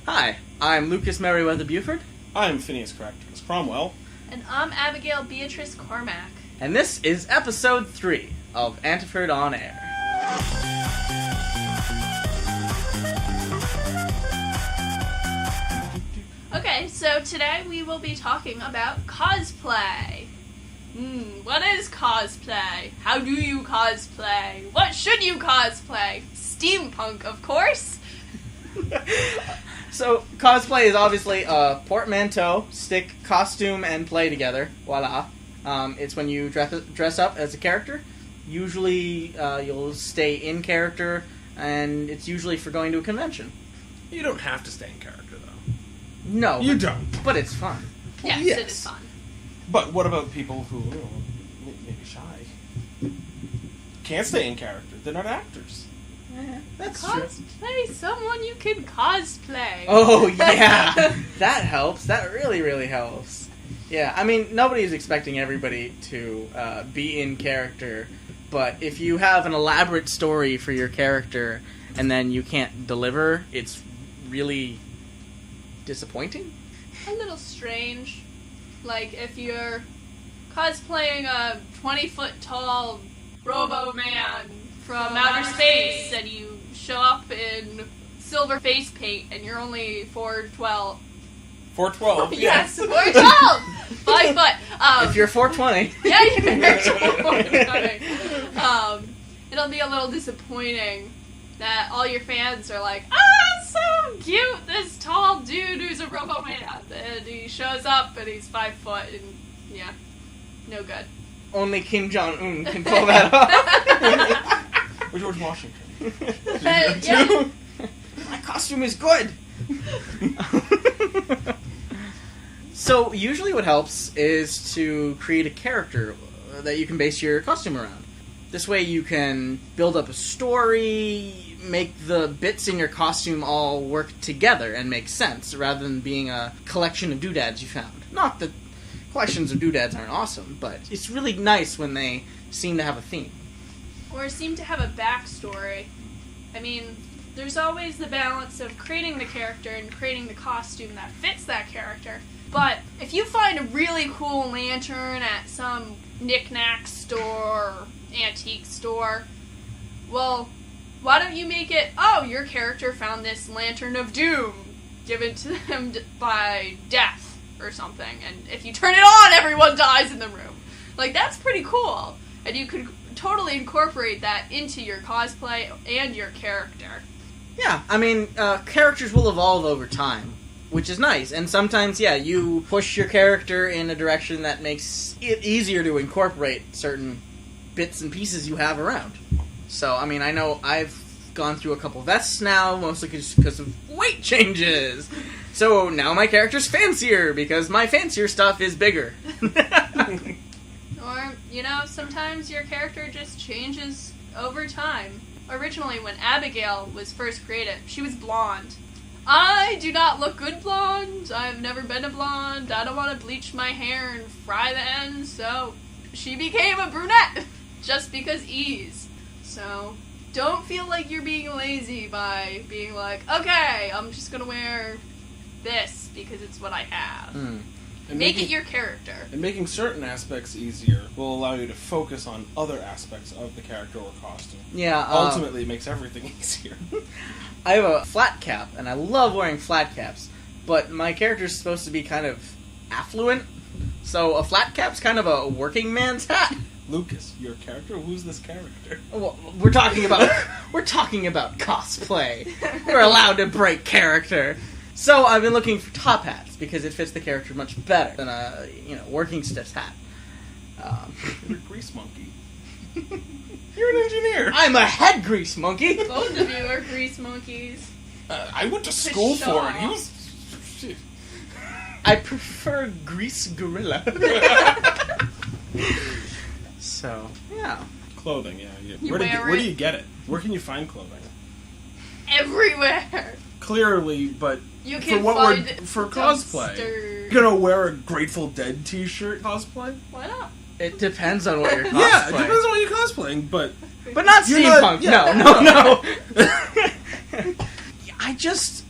Hi, I'm Lucas Merriweather Buford. I'm Phineas Caractacus Cromwell. And I'm Abigail Beatrice Cormac. And this is episode 3 of Antiford on Air. Okay, so today we will be talking about cosplay. What is cosplay? How do you cosplay? What should you cosplay? Steampunk, of course. So, cosplay is obviously a portmanteau, stick costume and play together. Voila. It's when you dress up as a character. Usually, you'll stay in character, and it's usually for going to a convention. You don't have to stay in character, though. No. You don't. But it's fun. Yes, Yes. it is fun. But what about people who, maybe shy? Can't stay in character. They're not actors. That's true. Cosplay someone you can cosplay. Oh, yeah. That helps. That really, really helps. Yeah, I mean, nobody's expecting everybody to be in character, but if you have an elaborate story for your character and then you can't deliver, it's really disappointing. A little strange. Like, if you're cosplaying a 20-foot tall Robo-Man from outer space and you show up in silver face paint and you're only 4'12". 4'12". Yes, 4'12". 5 foot. If you're 420. Yeah, you're 4'20". It'll be a little disappointing that all your fans are like, so cute, this tall dude who's a Robo-Man. And he shows up and he's 5 foot and, yeah, no good. Only Kim Jong-un can pull that off. Or George Washington. Yeah. My costume is good! So, usually what helps is to create a character that you can base your costume around. This way you can build up a story, make the bits in your costume all work together and make sense, rather than being a collection of doodads you found. Not that collections of doodads aren't awesome, but it's really nice when they seem to have a theme. Or seem to have a backstory. I mean, there's always the balance of creating the character and creating the costume that fits that character. But if you find a really cool lantern at some knick-knack store or antique store, well, why don't you make it, your character found this lantern of doom given to them by death or something, and if you turn it on, everyone dies in the room. Like, that's pretty cool. And you could totally incorporate that into your cosplay and your character. Yeah, I mean, characters will evolve over time, which is nice. And sometimes, you push your character in a direction that makes it easier to incorporate certain bits and pieces you have around. So, I mean, I know I've gone through a couple vests now, mostly because of weight changes. So now my character's fancier, because my fancier stuff is bigger. Or, sometimes your character just changes over time. Originally, when Abigail was first created, she was blonde. I do not look good blonde. I've never been a blonde. I don't want to bleach my hair and fry the ends, so she became a brunette. Just because ease. So, don't feel like you're being lazy by being like, okay, I'm just gonna wear this because it's what I have. And Make it your character. And making certain aspects easier will allow you to focus on other aspects of the character or costume. Yeah. Ultimately, it makes everything easier. I have a flat cap, and I love wearing flat caps, but my character's supposed to be kind of affluent, so a flat cap's kind of a working man's hat. Lucas, your character? Who's this character? Well, we're talking about cosplay. We're allowed to break character. So I've been looking for top hats because it fits the character much better than a working stiff's hat. You're a grease monkey. You're an engineer. I'm a head grease monkey. Both of you are grease monkeys. I went to school for it. He was. I prefer grease gorilla. So, yeah. Clothing, yeah. You Where wear do it. you get it? Where can you find clothing? Everywhere. Clearly, but You can for find cosplay, dumpster. you're gonna wear a Grateful Dead T-shirt cosplay? Why not? It depends on what you're cosplaying. Yeah, it depends on what you're cosplaying, but But not You're steampunk. not- yeah. No. I just,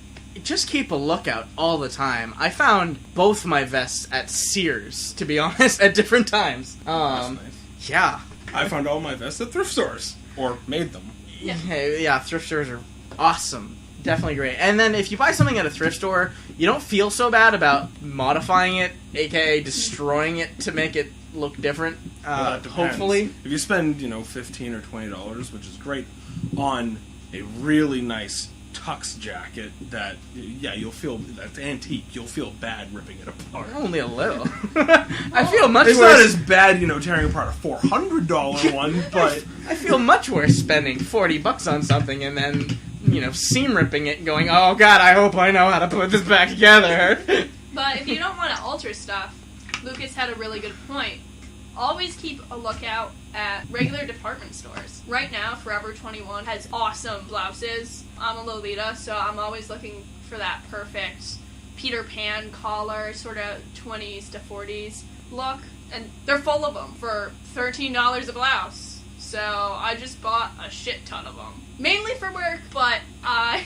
just keep a lookout all the time. I found both my vests at Sears, to be honest, at different times. That's nice. Yeah. I found all my vests at thrift stores. Or made them. Yeah, thrift stores are awesome. Definitely great. And then if you buy something at a thrift store, you don't feel so bad about modifying it, aka destroying it to make it look different. Well, Hopefully. If you spend, $15 or $20, which is great, on a really nice tux jacket that, you'll feel, that's antique, you'll feel bad ripping it apart. Only a little. I feel much it's worse. not as bad, tearing apart a $400 one, but... I feel much worse spending $40 on something and then, seam ripping it and going, oh god, I hope I know how to put this back together. But if you don't want to alter stuff, Lucas had a really good point. Always keep a lookout at regular department stores. Right now, Forever 21 has awesome blouses. I'm a Lolita, so I'm always looking for that perfect Peter Pan collar, sort of 20s to 40s look. And they're full of them for $13 a blouse. So I just bought a shit ton of them. Mainly for work, but I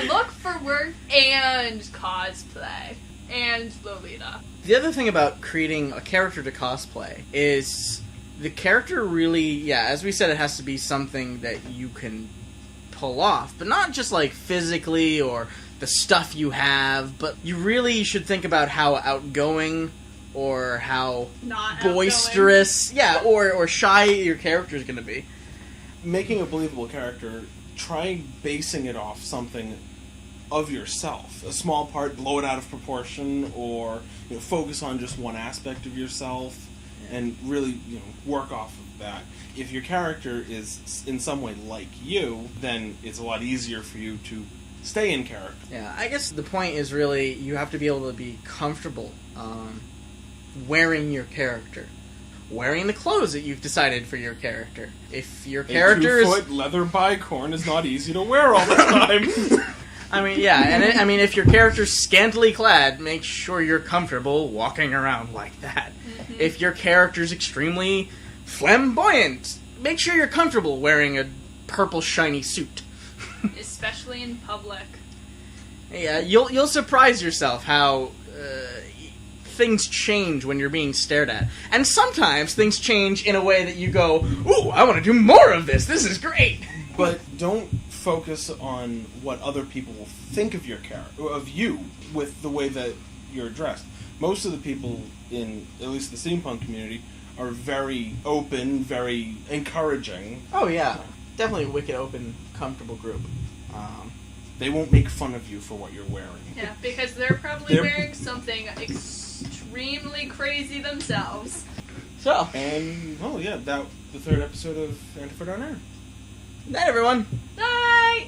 look for work and cosplay. And Lolita. The other thing about creating a character to cosplay is the character really, as we said, it has to be something that you can pull off, but not just like physically or the stuff you have, but you really should think about how outgoing or how Not boisterous, or shy your character is going to be. Making a believable character, try basing it off something of yourself. A small part, blow it out of proportion, or focus on just one aspect of yourself, and really work off of that. If your character is in some way like you, then it's a lot easier for you to stay in character. Yeah, I guess the point is really you have to be able to be comfortable wearing your character. Wearing the clothes that you've decided for your character. If your character a 2-foot leather bicorn is not easy to wear all the time. If your character's scantily clad, make sure you're comfortable walking around like that. Mm-hmm. If your character's extremely flamboyant, make sure you're comfortable wearing a purple shiny suit. Especially in public. Yeah, you'll surprise yourself how things change when you're being stared at. And sometimes things change in a way that you go, ooh, I want to do more of this. This is great. But don't focus on what other people will think of your character, of you, with the way that you're dressed. Most of the people in, at least the steampunk community, are very open, very encouraging. Oh yeah, definitely a wicked open, comfortable group. They won't make fun of you for what you're wearing. Yeah, because they're probably wearing something extremely crazy themselves. So, and the third episode of Antiford on Air. Night, everyone. Night.